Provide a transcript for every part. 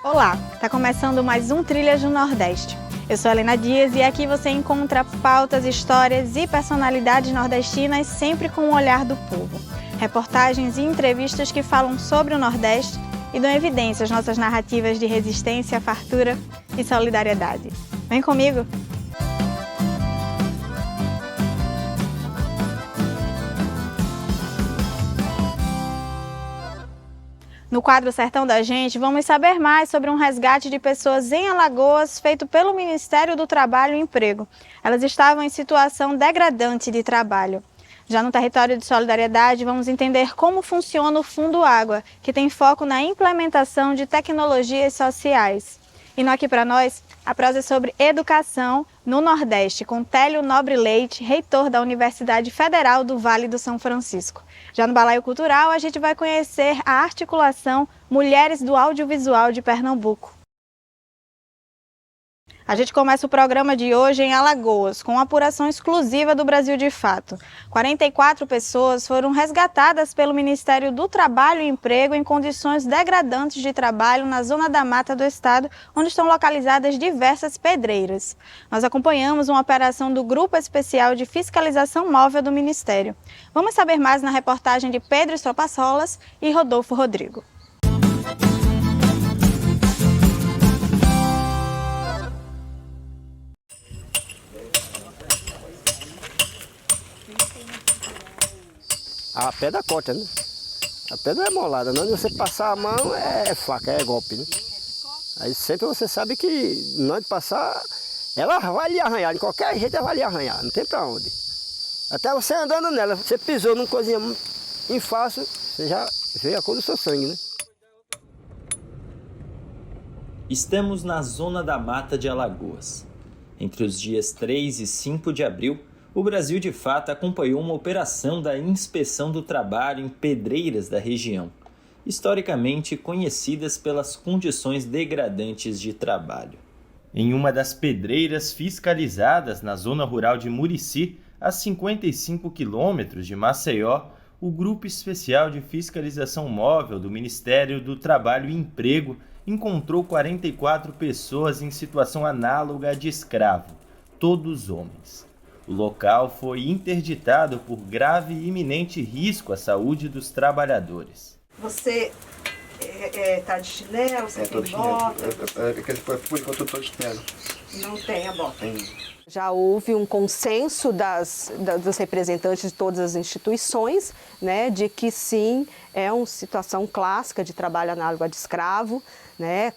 Olá, está começando mais um Trilhas do Nordeste. Eu sou Helena Dias e aqui você encontra pautas, histórias e personalidades nordestinas sempre com o olhar do povo. Reportagens e entrevistas que falam sobre o Nordeste e dão evidência às nossas narrativas de resistência, fartura e solidariedade. Vem comigo! No quadro Sertão da Gente, vamos saber mais sobre um resgate de pessoas em Alagoas feito pelo Ministério do Trabalho e Emprego. Elas estavam em situação degradante de trabalho. Já no território de solidariedade, vamos entender como funciona o Fundo Água, que tem foco na implementação de tecnologias sociais. E no Aqui Pra Nós, a prosa é sobre educação no Nordeste, com Télio Nobre Leite, reitor da Universidade Federal do Vale do São Francisco. Já no Balaio Cultural, a gente vai conhecer a articulação Mulheres do Audiovisual de Pernambuco. A gente começa o programa de hoje em Alagoas, com uma apuração exclusiva do Brasil de Fato. 44 pessoas foram resgatadas pelo Ministério do Trabalho e Emprego em condições degradantes de trabalho na zona da mata do estado, onde estão localizadas diversas pedreiras. Nós acompanhamos uma operação do Grupo Especial de Fiscalização Móvel do Ministério. Vamos saber mais na reportagem de Pedro Estropassolas e Rodolfo Rodrigo. A pedra corta, né? A pedra é molada, não. Você passar a mão é faca, é golpe, né? Aí sempre você sabe que não de passar, ela vai lhe arranhar, de qualquer jeito ela vai lhe arranhar, não tem pra onde. Até você andando nela, você pisou numa coisinha em fácil, você já veio a cor do seu sangue, né? Estamos na zona da mata de Alagoas. Entre os dias 3 e 5 de abril, o Brasil de Fato acompanhou uma operação da Inspeção do Trabalho em pedreiras da região, historicamente conhecidas pelas condições degradantes de trabalho. Em uma das pedreiras fiscalizadas na zona rural de Murici, a 55 quilômetros de Maceió, o Grupo Especial de Fiscalização Móvel do Ministério do Trabalho e Emprego encontrou 44 pessoas em situação análoga de escravo, todos homens. O local foi interditado por grave e iminente risco à saúde dos trabalhadores. Você está de chinelo, você tem bota? Por enquanto eu estou de chinelo. Não tem a bota? Tem. Já houve um consenso dos representantes de todas as instituições, né, de que sim, é uma situação clássica de trabalho análogo a de escravo, né,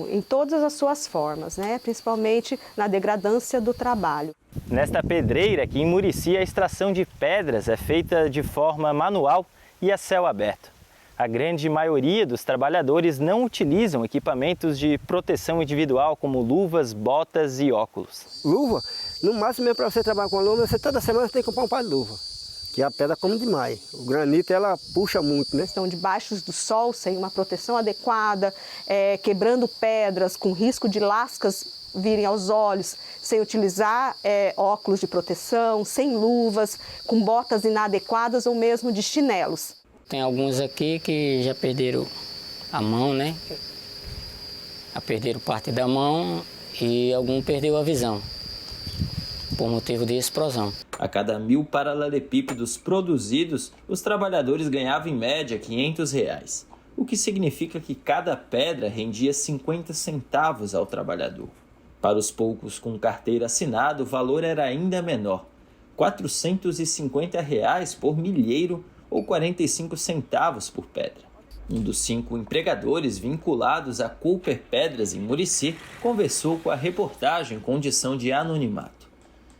em todas as suas formas, né, principalmente na degradância do trabalho. Nesta pedreira aqui em Murici, a extração de pedras é feita de forma manual e a céu aberto. A grande maioria dos trabalhadores não utilizam equipamentos de proteção individual como luvas, botas e óculos. Luva, no máximo mesmo para você trabalhar com a luva, toda semana você tem que comprar um par de luva, que a pedra come demais. O granito ela puxa muito, né? Estão debaixo do sol, sem uma proteção adequada, quebrando pedras, com risco de lascas virem aos olhos, sem utilizar óculos de proteção, sem luvas, com botas inadequadas ou mesmo de chinelos. Tem alguns aqui que já perderam a mão, né? Já perderam parte da mão e algum perdeu a visão, por motivo de explosão. A cada 1.000 paralelepípedos produzidos, os trabalhadores ganhavam em média R$500, o que significa que cada pedra rendia 50 centavos ao trabalhador. Para os poucos com carteira assinada, o valor era ainda menor, R$450 por milheiro ou 45 centavos por pedra. Um dos 5 empregadores vinculados a Cooper Pedras em Murici conversou com a reportagem em condição de anonimato.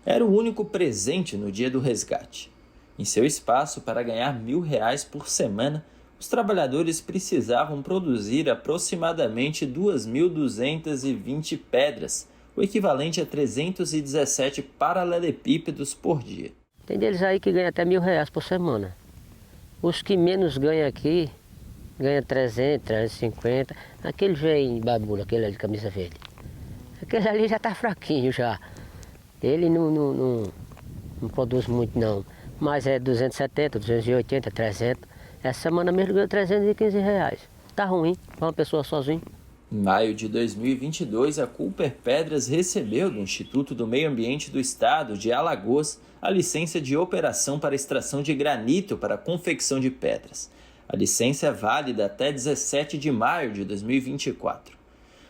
Era o único presente no dia do resgate. Em seu espaço, para ganhar R$1.000 por semana, os trabalhadores precisavam produzir aproximadamente 2.220 pedras, o equivalente a 317 paralelepípedos por dia. Tem deles aí que ganham até R$1.000 por semana. Os que menos ganham aqui, ganham 300, 350. Aquele velho babula, aquele ali de camisa verde. Aquele ali já está fraquinho já. Ele não produz muito não. Mas é 270, 280, 300. Essa semana mesmo ganhou R$315. Tá ruim para uma pessoa sozinha. Em maio de 2022, a Cooper Pedras recebeu do Instituto do Meio Ambiente do Estado de Alagoas a licença de operação para extração de granito para a confecção de pedras. A licença é válida até 17 de maio de 2024.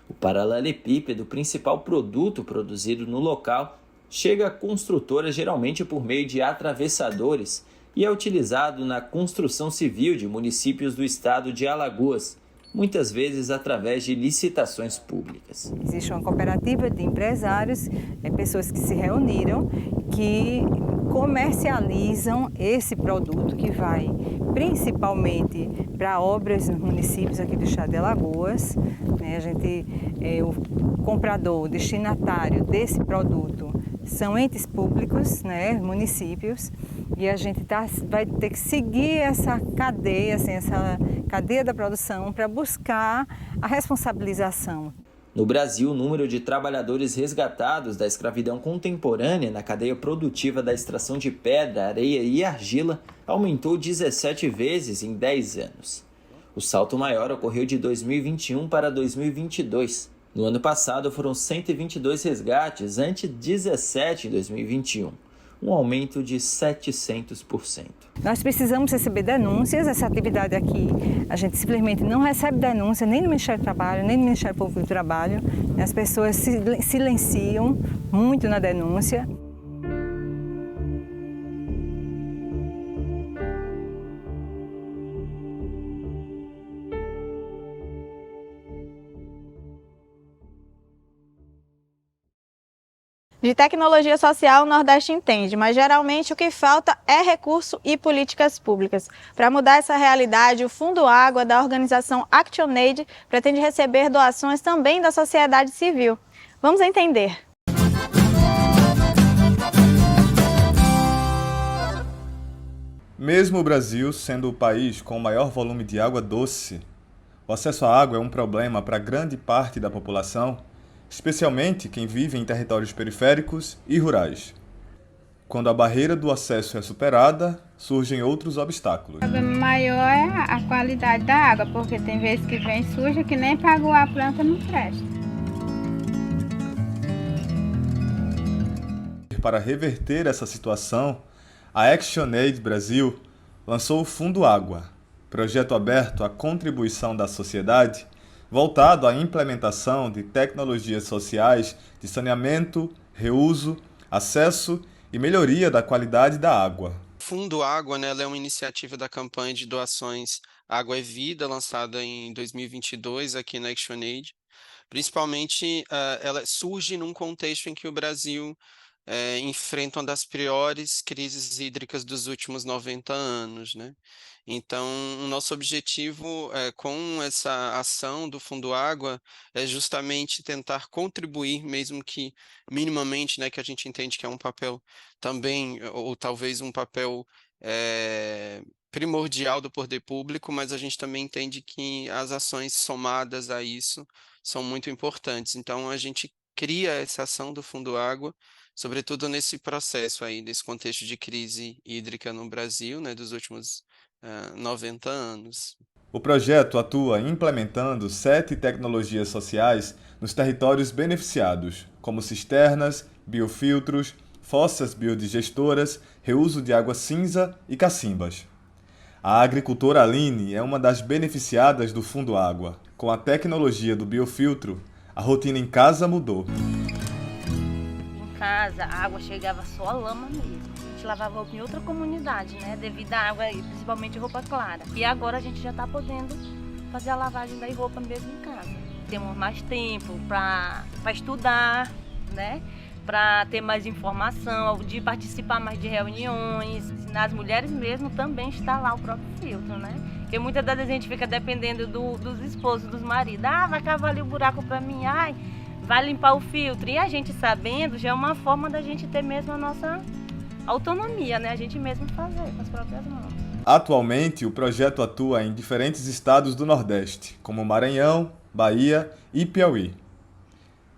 O paralelepípedo, principal produto produzido no local, chega à construtora geralmente por meio de atravessadores e é utilizado na construção civil de municípios do estado de Alagoas, muitas vezes através de licitações públicas. Existe uma cooperativa de empresários, pessoas que se reuniram, que comercializam esse produto que vai principalmente para obras nos municípios aqui do estado de Alagoas. O comprador, o destinatário desse produto são entes públicos, municípios, e a gente vai ter que seguir essa cadeia, essa cadeia da produção para buscar a responsabilização. No Brasil, o número de trabalhadores resgatados da escravidão contemporânea na cadeia produtiva da extração de pedra, areia e argila aumentou 17 vezes em 10 anos. O salto maior ocorreu de 2021 para 2022. No ano passado foram 122 resgates, ante 17 em 2021, um aumento de 700%. Nós precisamos receber denúncias. Essa atividade aqui, a gente simplesmente não recebe denúncia nem no Ministério do Trabalho, nem no Ministério Público do Trabalho. As pessoas silenciam muito na denúncia. De tecnologia social, o Nordeste entende, mas geralmente o que falta é recurso e políticas públicas. Para mudar essa realidade, o Fundo Água da organização ActionAid pretende receber doações também da sociedade civil. Vamos entender. Mesmo o Brasil sendo o país com o maior volume de água doce, o acesso à água é um problema para grande parte da população, especialmente quem vive em territórios periféricos e rurais. Quando a barreira do acesso é superada, surgem outros obstáculos. O problema maior é a qualidade da água, porque tem vezes que vem suja que nem para aguar a planta não presta. Para reverter essa situação, a ActionAid Brasil lançou o Fundo Água, projeto aberto à contribuição da sociedade, voltado à implementação de tecnologias sociais de saneamento, reuso, acesso e melhoria da qualidade da água. O Fundo Água, ela é uma iniciativa da campanha de doações Água é Vida, lançada em 2022 aqui na ActionAid. Principalmente, ela surge num contexto em que o Brasil enfrenta uma das piores crises hídricas dos últimos 90 anos, né? Então, o nosso objetivo com essa ação do Fundo Água é justamente tentar contribuir, mesmo que minimamente, né, que a gente entende que é um papel também, ou talvez um papel primordial do poder público, mas a gente também entende que as ações somadas a isso são muito importantes. Então, a gente cria essa ação do Fundo Água, sobretudo nesse processo aí, desse contexto de crise hídrica no Brasil, né, dos últimos 90 anos. O projeto atua implementando 7 tecnologias sociais nos territórios beneficiados, como cisternas, biofiltros, fossas biodigestoras, reuso de água cinza e cacimbas. A agricultora Aline é uma das beneficiadas do Fundo Água. Com a tecnologia do biofiltro, a rotina em casa mudou. Em casa, a água chegava só a lama mesmo. A gente lavava roupa em outra comunidade, né? Devido à água, principalmente roupa clara. E agora a gente já está podendo fazer a lavagem da roupa mesmo em casa. Temos mais tempo para estudar, né? Para ter mais informação, de participar mais de reuniões. Nas mulheres mesmo também está lá o próprio filtro, né? Porque muitas das vezes a gente fica dependendo dos esposos, dos maridos. Ah, vai cavar ali o buraco para mim, ai, vai limpar o filtro. E a gente sabendo já é uma forma da gente ter mesmo a nossa autonomia, né? A gente mesmo fazer com as próprias mãos. Atualmente, o projeto atua em diferentes estados do Nordeste, como Maranhão, Bahia e Piauí.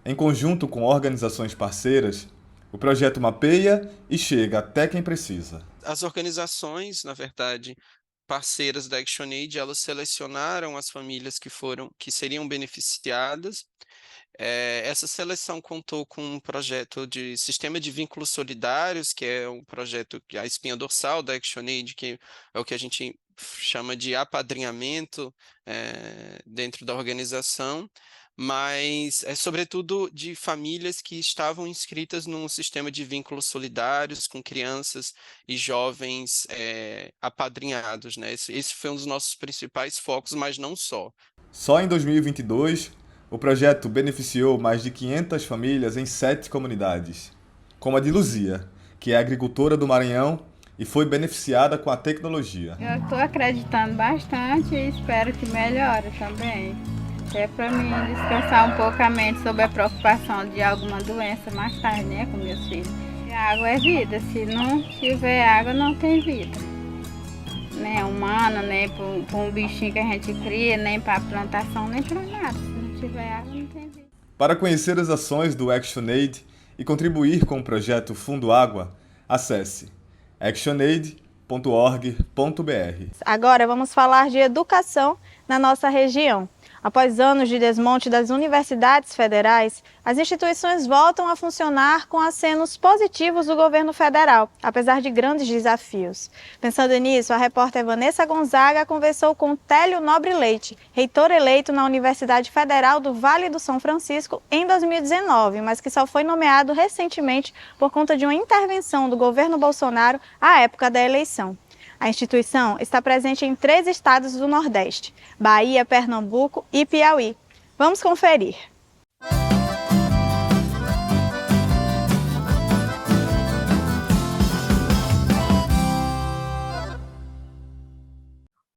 Em conjunto com organizações parceiras, o projeto mapeia e chega até quem precisa. As organizações, na verdade, parceiras da ActionAid, elas selecionaram as famílias que seriam beneficiadas. Essa seleção contou com um projeto de sistema de vínculos solidários, que é um projeto, a espinha dorsal da ActionAid, que é o que a gente chama de apadrinhamento dentro da organização, mas sobretudo de famílias que estavam inscritas num sistema de vínculos solidários com crianças e jovens apadrinhados, né? Esse foi um dos nossos principais focos, mas não só. Só em 2022, o projeto beneficiou mais de 500 famílias em 7 comunidades, como a de Luzia, que é agricultora do Maranhão e foi beneficiada com a tecnologia. Eu estou acreditando bastante e espero que melhore também. É para mim descansar um pouco a mente sobre a preocupação de alguma doença mais tarde, né, com meus filhos. E a água é vida, se não tiver água não tem vida. Nem humana, nem para um bichinho que a gente cria, nem para a plantação, nem para nada. Se não tiver água não tem vida. Para conhecer as ações do ActionAid e contribuir com o projeto Fundo Água, acesse actionaid.org.br. Agora vamos falar de educação na nossa região. Após anos de desmonte das universidades federais, as instituições voltam a funcionar com acenos positivos do governo federal, apesar de grandes desafios. Pensando nisso, a repórter Vanessa Gonzaga conversou com Télio Nobre Leite, reitor eleito na Universidade Federal do Vale do São Francisco em 2019, mas que só foi nomeado recentemente por conta de uma intervenção do governo Bolsonaro à época da eleição. A instituição está presente em 3 estados do Nordeste: Bahia, Pernambuco e Piauí. Vamos conferir.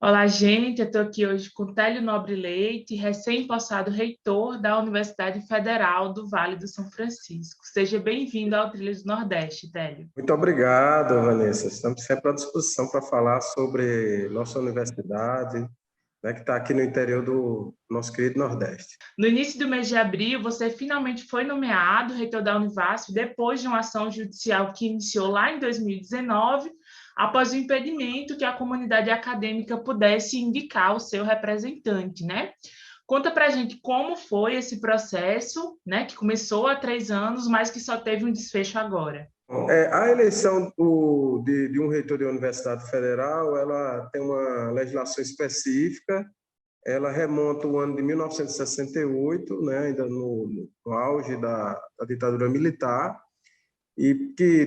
Olá, gente. Eu estou aqui hoje com Télio Nobre Leite, recém-possado reitor da Universidade Federal do Vale do São Francisco. Seja bem-vindo ao Trilhas do Nordeste, Télio. Muito obrigado, Vanessa. Estamos sempre à disposição para falar sobre nossa universidade, né, que está aqui no interior do nosso querido Nordeste. No início do mês de abril, você finalmente foi nomeado reitor da Univasf depois de uma ação judicial que iniciou lá em 2019, após o impedimento que a comunidade acadêmica pudesse indicar o seu representante, né? Conta pra gente como foi esse processo, né, que começou há 3 anos, mas que só teve um desfecho agora. A eleição de um reitor de universidade federal, ela tem uma legislação específica, ela remonta ao ano de 1968, né, ainda no auge da ditadura militar, e que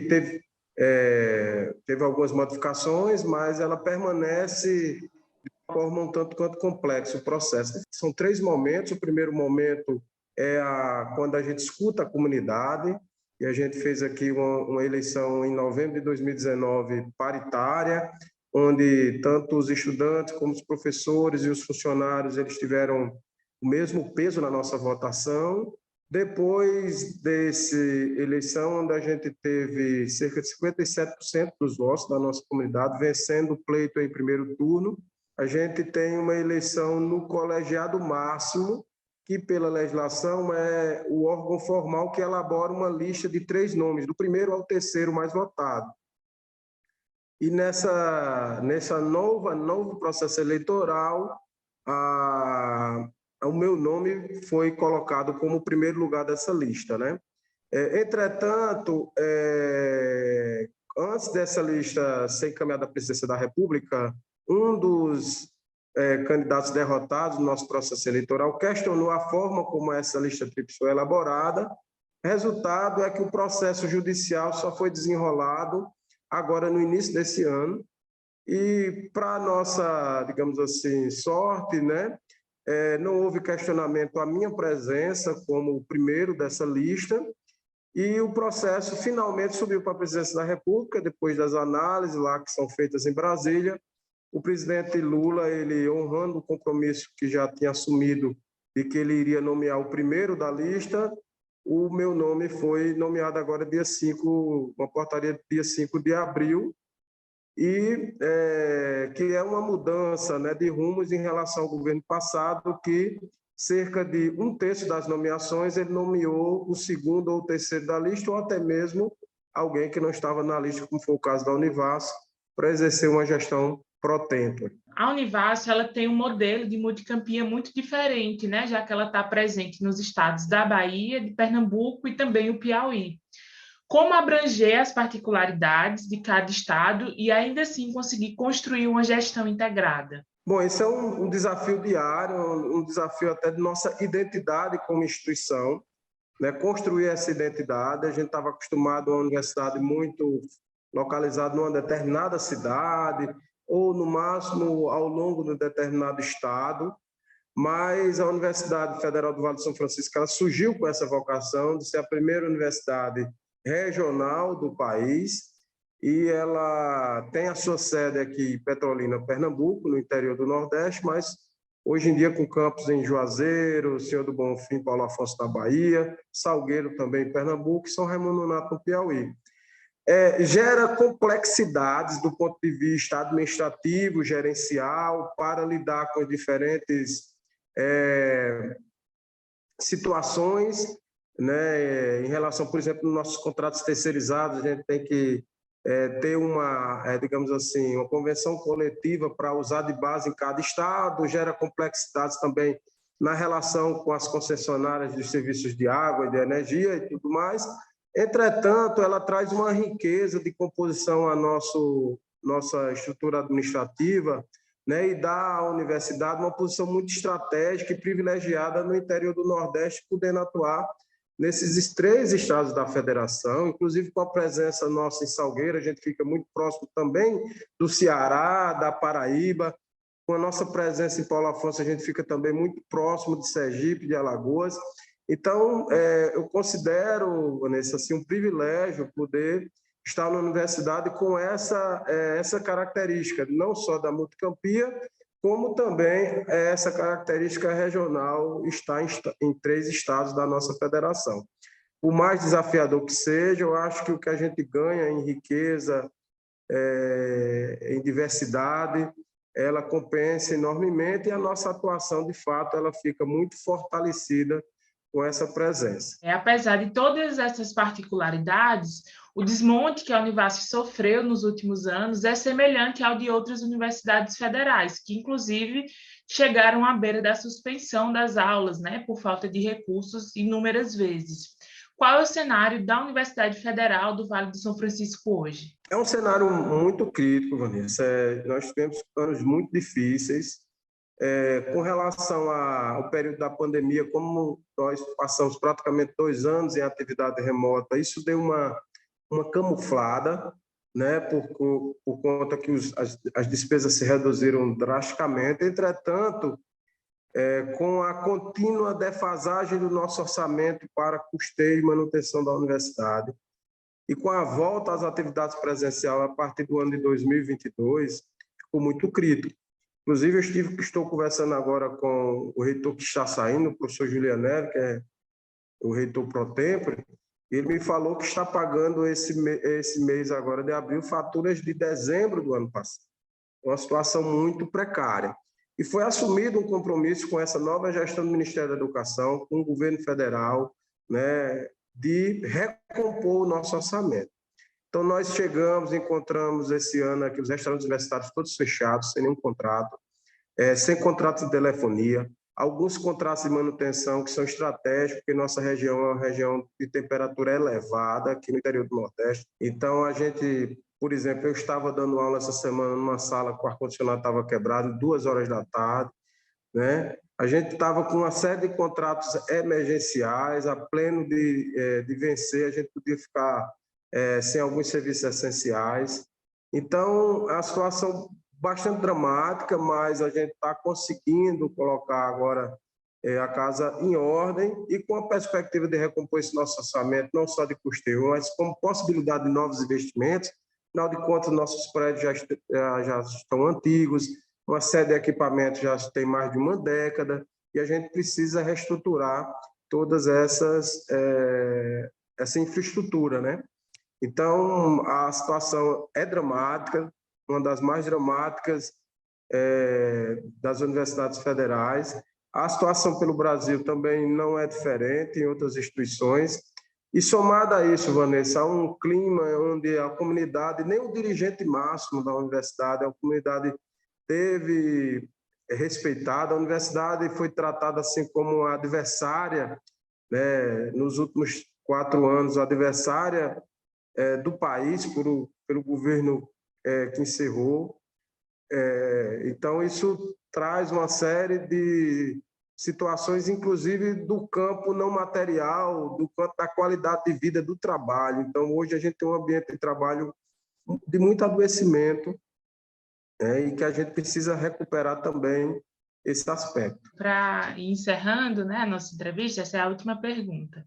teve algumas modificações, mas ela permanece de forma um tanto quanto complexa o processo. São 3 momentos. O primeiro momento é quando a gente escuta a comunidade, e a gente fez aqui uma eleição em novembro de 2019 paritária, onde tanto os estudantes como os professores e os funcionários eles tiveram o mesmo peso na nossa votação. Depois dessa eleição, onde a gente teve cerca de 57% dos votos da nossa comunidade, vencendo o pleito em primeiro turno, a gente tem uma eleição no colegiado máximo, que pela legislação é o órgão formal que elabora uma lista de 3 nomes, do primeiro ao terceiro mais votado. E nessa novo processo eleitoral, o meu nome foi colocado como o primeiro lugar dessa lista, né? Entretanto, antes dessa lista ser encaminhada à presidência da República, um dos candidatos derrotados no nosso processo eleitoral questionou a forma como essa lista tríplice foi elaborada. Resultado é que o processo judicial só foi desenrolado agora no início desse ano. E, para nossa, digamos assim, sorte, né? Não houve questionamento à minha presença como o primeiro dessa lista, e o processo finalmente subiu para a presidência da República, depois das análises lá que são feitas em Brasília. O presidente Lula, ele honrando o compromisso que já tinha assumido de que ele iria nomear o primeiro da lista, o meu nome foi nomeado agora dia 5, uma portaria dia 5 de abril, e que é uma mudança, né, de rumos em relação ao governo passado, que cerca de 1/3 das nomeações ele nomeou o segundo ou o terceiro da lista, ou até mesmo alguém que não estava na lista, como foi o caso da Univasf, para exercer uma gestão pro tempore. A Univasf, ela tem um modelo de multicampia muito diferente, né? Já que ela está presente nos estados da Bahia, de Pernambuco e também o Piauí. Como abranger as particularidades de cada estado e ainda assim conseguir construir uma gestão integrada? Bom, esse é um desafio diário, um desafio até de nossa identidade como instituição, né? Construir essa identidade. A gente estava acostumado a uma universidade muito localizada numa determinada cidade, ou no máximo ao longo de um determinado estado, mas a Universidade Federal do Vale do São Francisco ela surgiu com essa vocação de ser a primeira universidade regional do país, e ela tem a sua sede aqui em Petrolina, Pernambuco, no interior do Nordeste, mas hoje em dia com campus em Juazeiro, Senhor do Bonfim, Paulo Afonso da Bahia, Salgueiro também em Pernambuco e São Raimundo Nonato no Piauí. Gera complexidades do ponto de vista administrativo, gerencial, para lidar com as diferentes situações, né? Em relação, por exemplo, nos nossos contratos terceirizados, a gente tem que ter digamos assim, uma convenção coletiva para usar de base em cada estado, gera complexidades também na relação com as concessionárias dos serviços de água e de energia e tudo mais. Entretanto, ela traz uma riqueza de composição à nossa estrutura administrativa, né, e dá à universidade uma posição muito estratégica e privilegiada no interior do Nordeste, podendo atuar nesses 3 estados da federação, inclusive com a presença nossa em Salgueiro, a gente fica muito próximo também do Ceará, da Paraíba. Com a nossa presença em Paulo Afonso, a gente fica também muito próximo de Sergipe, de Alagoas. Então, eu considero, Vanessa, assim, um privilégio poder estar na universidade com essa característica, não só da multicampia, como também essa característica regional está em 3 estados da nossa federação. Por mais desafiador que seja, eu acho que o que a gente ganha em riqueza, em diversidade, ela compensa enormemente, e a nossa atuação, de fato, ela fica muito fortalecida com essa presença. Apesar de todas essas particularidades, o desmonte que a Univasf sofreu nos últimos anos é semelhante ao de outras universidades federais, que inclusive chegaram à beira da suspensão das aulas, né, por falta de recursos inúmeras vezes. Qual é o cenário da Universidade Federal do Vale do São Francisco hoje? É um cenário muito crítico, Vanessa. Nós tivemos anos muito difíceis. Com relação ao período da pandemia, como nós passamos praticamente 2 anos em atividade remota, isso deu uma camuflada, né, por conta que as despesas se reduziram drasticamente. Entretanto, com a contínua defasagem do nosso orçamento para custeio e manutenção da universidade, e com a volta às atividades presenciais a partir do ano de 2022, ficou muito crítico. Inclusive, estou conversando agora com o reitor que está saindo, o professor Julianelli, que é o reitor pro tempore, e ele me falou que está pagando esse mês agora de abril faturas de dezembro do ano passado. Uma situação muito precária. E foi assumido um compromisso com essa nova gestão do Ministério da Educação, com o governo federal, né, de recompor o nosso orçamento. Então, nós encontramos esse ano aqui os restaurantes universitários todos fechados, sem nenhum contrato, sem contrato de telefonia, alguns contratos de manutenção que são estratégicos, porque nossa região é uma região de temperatura elevada aqui no interior do Nordeste. Então, a gente, por exemplo, eu estava dando aula essa semana numa sala que o ar-condicionado estava quebrado, 2 horas da tarde, né? A gente estava com uma série de contratos emergenciais, a pleno de vencer, a gente podia ficar sem alguns serviços essenciais. Então, a situação bastante dramática, mas a gente está conseguindo colocar agora a casa em ordem e com a perspectiva de recompor esse nosso orçamento, não só de custeio, mas como possibilidade de novos investimentos. Afinal de contas, nossos prédios já estão antigos, uma série de equipamentos já tem mais de uma década, e a gente precisa reestruturar todas essa infraestrutura, né? Então, a situação é dramática, uma das mais dramáticas das universidades federais. A situação pelo Brasil também não é diferente em outras instituições. E somada a isso, Vanessa, há um clima onde a comunidade, nem o dirigente máximo da universidade, a comunidade teve respeitada. A universidade foi tratada assim como uma adversária, né, nos últimos 4 anos, a adversária do país pelo governo que encerrou. Então, isso traz uma série de situações, inclusive do campo não material, do campo da qualidade de vida do trabalho. Então, hoje a gente tem um ambiente de trabalho de muito adoecimento, e que a gente precisa recuperar também esse aspecto. Para ir encerrando, né, a nossa entrevista, essa é a última pergunta.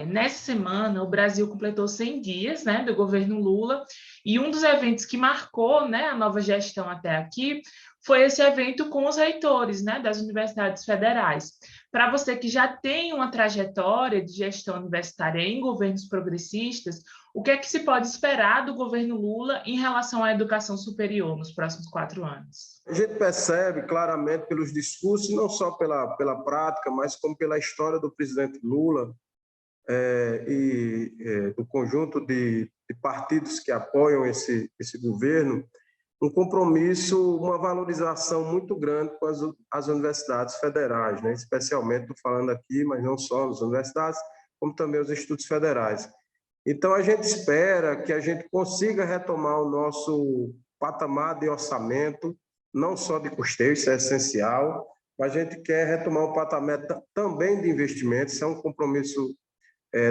Nessa semana, o Brasil completou 100 dias, né, do governo Lula, e um dos eventos que marcou, né, a nova gestão até aqui foi esse evento com os reitores, né, das universidades federais. Para você que já tem uma trajetória de gestão universitária em governos progressistas, o que é que se pode esperar do governo Lula em relação à educação superior nos próximos 4 anos? A gente percebe claramente pelos discursos, não só pela prática, mas como pela história do presidente Lula, do conjunto de partidos que apoiam esse governo, um compromisso, uma valorização muito grande com as universidades federais, né? Especialmente, estou falando aqui, mas não só as universidades, como também os institutos federais. Então, a gente espera que a gente consiga retomar o nosso patamar de orçamento, não só de custeio, isso é essencial, mas a gente quer retomar um patamar também de investimentos, isso é um compromisso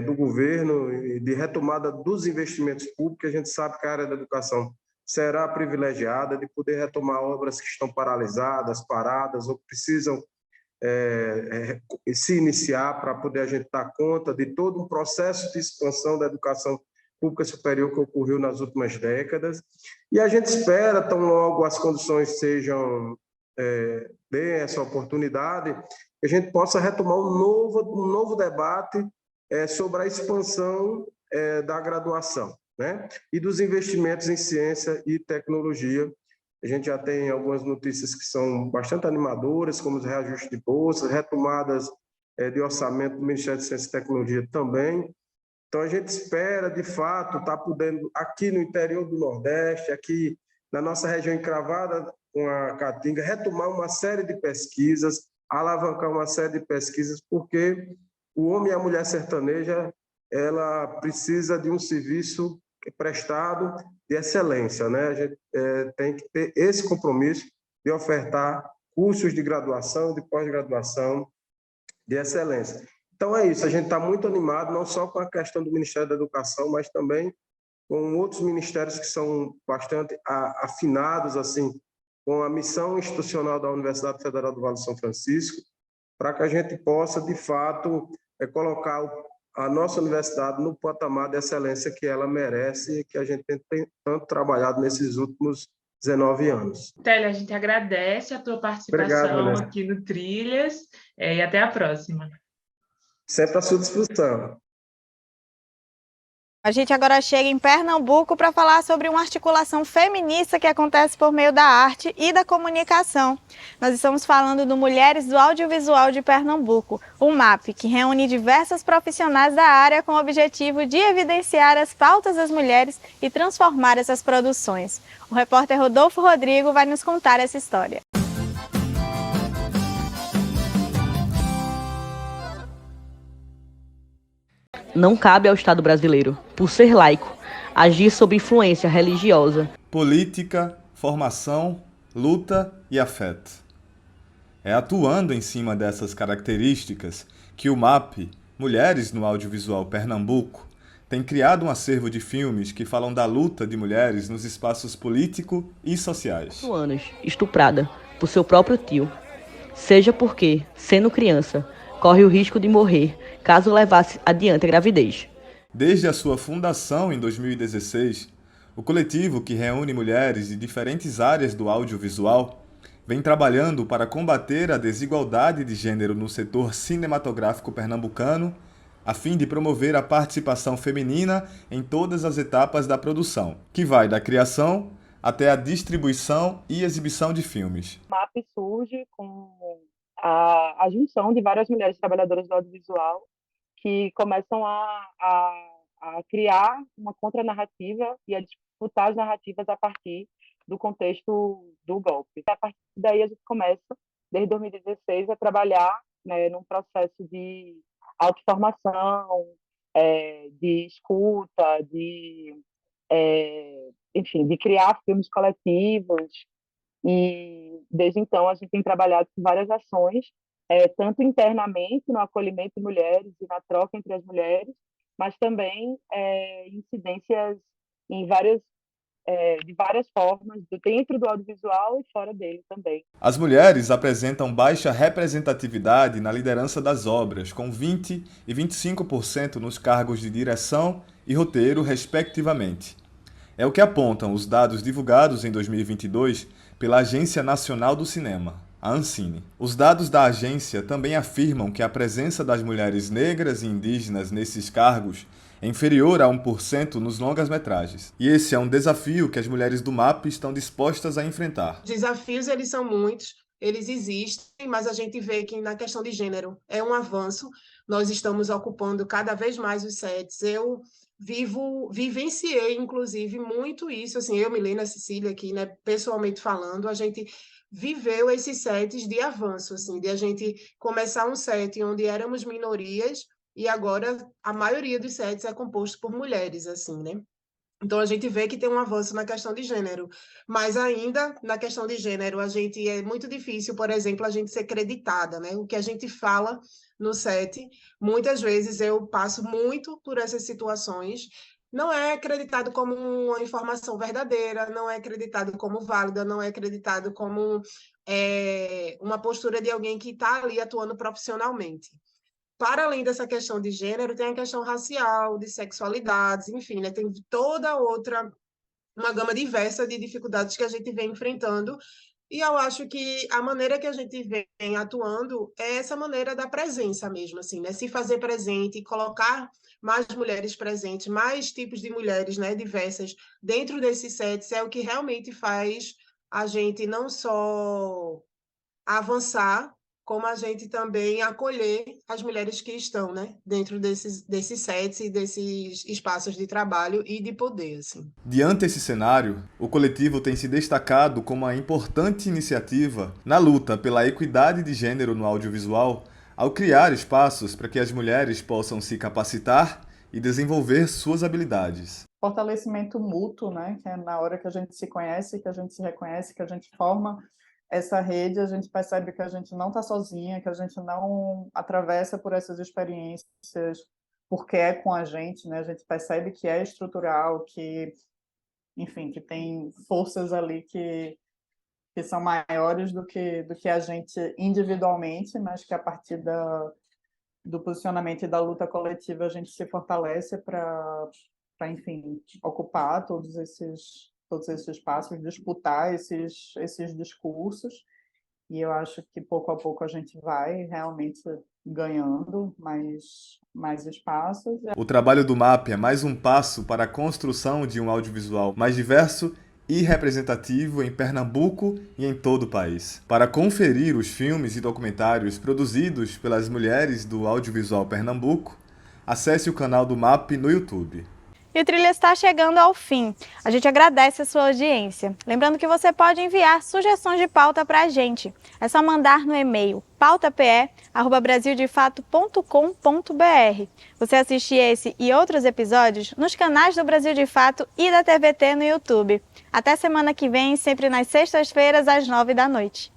do governo, de retomada dos investimentos públicos. A gente sabe que a área da educação será privilegiada de poder retomar obras que estão paralisadas, paradas, ou que precisam se iniciar para poder a gente dar conta de todo um processo de expansão da educação pública superior que ocorreu nas últimas décadas. E a gente espera, tão logo as condições deem essa oportunidade, que a gente possa retomar um novo debate sobre a expansão da graduação, né? E dos investimentos em ciência e tecnologia. A gente já tem algumas notícias que são bastante animadoras, como os reajustes de bolsas, retomadas de orçamento do Ministério de Ciência e Tecnologia também. Então, a gente espera, de fato, estar podendo, aqui no interior do Nordeste, aqui na nossa região encravada com a Caatinga, retomar uma série de pesquisas, alavancar uma série de pesquisas, porque o homem e a mulher sertaneja, ela precisa de um serviço prestado de excelência, né? A gente tem que ter esse compromisso de ofertar cursos de graduação, de pós-graduação de excelência. Então é isso, a gente está muito animado, não só com a questão do Ministério da Educação, mas também com outros ministérios que são bastante afinados assim, com a missão institucional da Universidade Federal do Vale do São Francisco, para que a gente possa, de fato, colocar a nossa universidade no patamar de excelência que ela merece e que a gente tem tanto trabalhado nesses últimos 19 anos. Télia, a gente agradece a tua participação. Obrigado, aqui no Trilhas, e até a próxima. Sempre à sua disposição. A gente agora chega em Pernambuco para falar sobre uma articulação feminista que acontece por meio da arte e da comunicação. Nós estamos falando do Mulheres do Audiovisual de Pernambuco, o MAP, que reúne diversas profissionais da área com o objetivo de evidenciar as pautas das mulheres e transformar essas produções. O repórter Rodolfo Rodrigo vai nos contar essa história. Não cabe ao Estado brasileiro, por ser laico, agir sob influência religiosa. Política, formação, luta e afeto. É atuando em cima dessas características que o MAP, Mulheres no Audiovisual Pernambuco, tem criado um acervo de filmes que falam da luta de mulheres nos espaços político e sociais. 8 anos, estuprada por seu próprio tio. Seja porque, sendo criança, corre o risco de morrer caso levasse adiante a gravidez. Desde a sua fundação em 2016, o coletivo, que reúne mulheres de diferentes áreas do audiovisual, vem trabalhando para combater a desigualdade de gênero no setor cinematográfico pernambucano, a fim de promover a participação feminina em todas as etapas da produção, que vai da criação até a distribuição e exibição de filmes. O MAP surge com a junção de várias mulheres trabalhadoras do audiovisual que começam a criar uma contranarrativa e a disputar as narrativas a partir do contexto do golpe. A partir daí a gente começa, desde 2016, a trabalhar, né, num processo de autoformação, de escuta, enfim, de criar filmes coletivos. E desde então a gente tem trabalhado com várias ações, tanto internamente no acolhimento de mulheres e na troca entre as mulheres, mas também incidências em de várias formas, dentro do audiovisual e fora dele também. As mulheres apresentam baixa representatividade na liderança das obras, com 20% e 25% nos cargos de direção e roteiro, respectivamente. É o que apontam os dados divulgados em 2022 pela Agência Nacional do Cinema, a Ancine. Os dados da agência também afirmam que a presença das mulheres negras e indígenas nesses cargos é inferior a 1% nos longas-metragens. E esse é um desafio que as mulheres do MAP estão dispostas a enfrentar. Os desafios, eles são muitos, eles existem, mas a gente vê que na questão de gênero é um avanço. Nós estamos ocupando cada vez mais os sets. Eu vivenciei, inclusive, muito isso. Assim, eu, Milena, Cecília, aqui, né, pessoalmente falando, a gente viveu esses sets de avanço, assim, de a gente começar um set onde éramos minorias, e agora a maioria dos sets é composto por mulheres, assim, né? Então a gente vê que tem um avanço na questão de gênero, mas ainda na questão de gênero é muito difícil, por exemplo, a gente ser creditada, né? O que a gente fala no set, muitas vezes eu passo muito por essas situações, não é acreditado como uma informação verdadeira, não é acreditado como válida, não é acreditado como uma postura de alguém que está ali atuando profissionalmente. Para além dessa questão de gênero, tem a questão racial, de sexualidades, enfim, né? Tem uma gama diversa de dificuldades que a gente vem enfrentando, e eu acho que a maneira que a gente vem atuando é essa maneira da presença mesmo, assim, né? Se fazer presente, colocar mais mulheres presentes, mais tipos de mulheres, né, diversas, dentro desses sets, é o que realmente faz a gente não só avançar, como a gente também acolher as mulheres que estão, né, dentro desses sets e desses espaços de trabalho e de poder, assim. Diante desse cenário, o coletivo tem se destacado como uma importante iniciativa na luta pela equidade de gênero no audiovisual, ao criar espaços para que as mulheres possam se capacitar e desenvolver suas habilidades. Fortalecimento mútuo, né, que é na hora que a gente se conhece, que a gente se reconhece, que a gente forma essa rede, a gente percebe que a gente não está sozinha, que a gente não atravessa por essas experiências porque é com a gente, né? A gente percebe que é estrutural, que, enfim, que tem forças ali que são maiores do que a gente individualmente, mas que a partir do posicionamento e da luta coletiva a gente se fortalece para, enfim, ocupar todos esses espaços, disputar esses discursos, e eu acho que pouco a pouco a gente vai realmente ganhando mais espaços. O trabalho do MAP é mais um passo para a construção de um audiovisual mais diverso e representativo em Pernambuco e em todo o país. Para conferir os filmes e documentários produzidos pelas mulheres do audiovisual Pernambuco, acesse o canal do MAP no YouTube. E o Trilha está chegando ao fim. A gente agradece a sua audiência. Lembrando que você pode enviar sugestões de pauta para a gente. É só mandar no e-mail pautape@brasildefato.com.br. Você assiste esse e outros episódios nos canais do Brasil de Fato e da TVT no YouTube. Até semana que vem, sempre nas sextas-feiras, às 9 da noite.